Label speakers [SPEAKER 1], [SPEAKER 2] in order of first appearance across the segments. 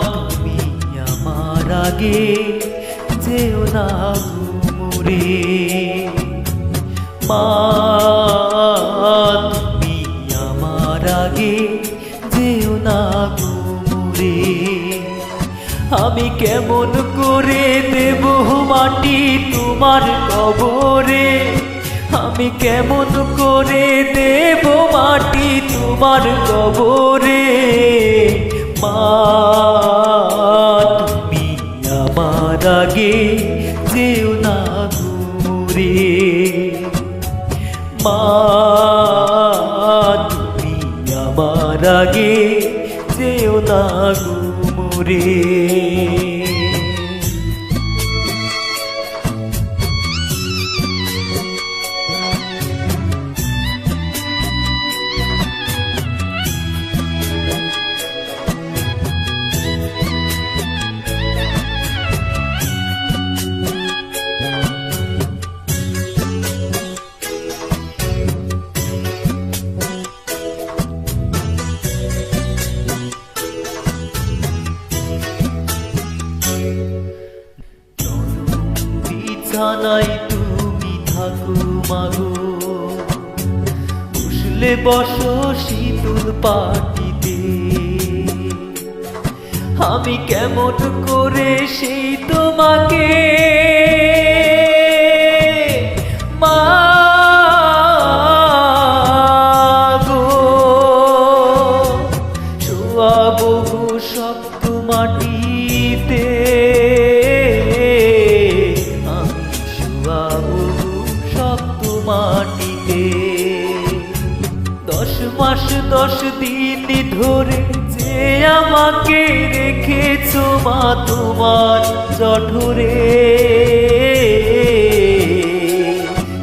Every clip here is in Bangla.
[SPEAKER 1] তুমি আমার আগে যেও না মরে, মা তুমি আমার আগে যেও না মরে। আমি কেমন করে দেব মাটি তোমার কবরে, আমি কেমন করে দেব মাটি তোমার কবরে। মা তুমি আমার আগে যেও না মরে, মা তুমি আমার আগে যেও না মরে। বিছানায় তুমি থাকো মাগো, বসলে বসো শীতল পাটিতে, আমি কেমন করে সেই তোমাকে মাগো শোয়াবো শক্ত মাটিতে, শক্ত মাটিতে। 10 মাস 10 দিন ধরে যে আমাকে রেখেছো মা তোমার জঠরে,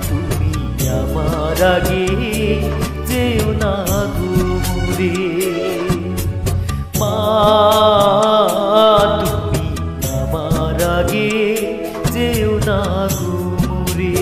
[SPEAKER 1] তুমি আমার আগে যেও না মরে, মা তুমি আমার আগে যেও না মরে।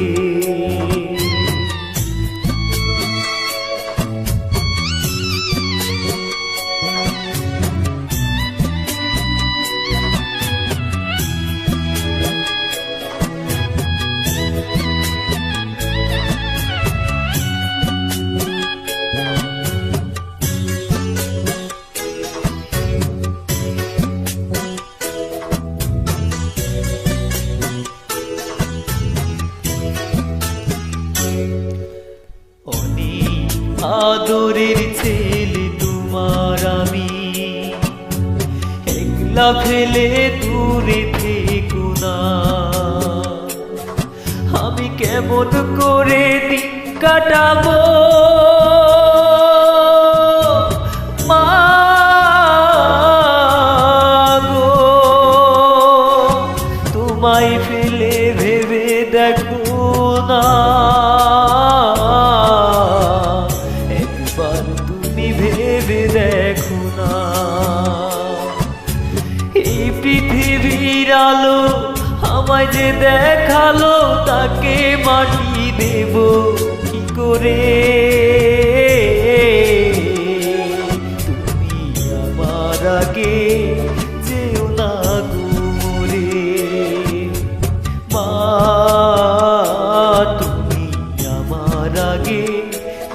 [SPEAKER 1] আদরের ছেলে তোমার আমি, একলা ফেলে দূরে থেকো না, আমি কেমন করে দিন কাটাবো মা গো, তোমায় ফেলে ভেবে দেখো না, ভেবে দেখো না। এই পৃথিবীর আলো আমায় যে দেখালো, তাকে মাটি দেব কি করে, তুমি আমার আগে যেও না মরে, মা তুমি আমার আগে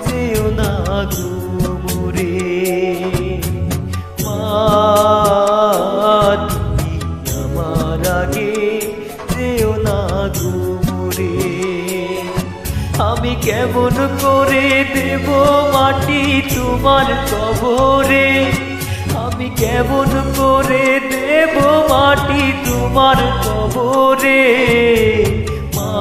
[SPEAKER 1] যেও না মরে, মা তুমি আমার আগে যেও না মরে। আমি কেমন করে দেব মাটি তোমার কবরে, আমি কেমন করে দেব মাটি তোমার কবরে, মা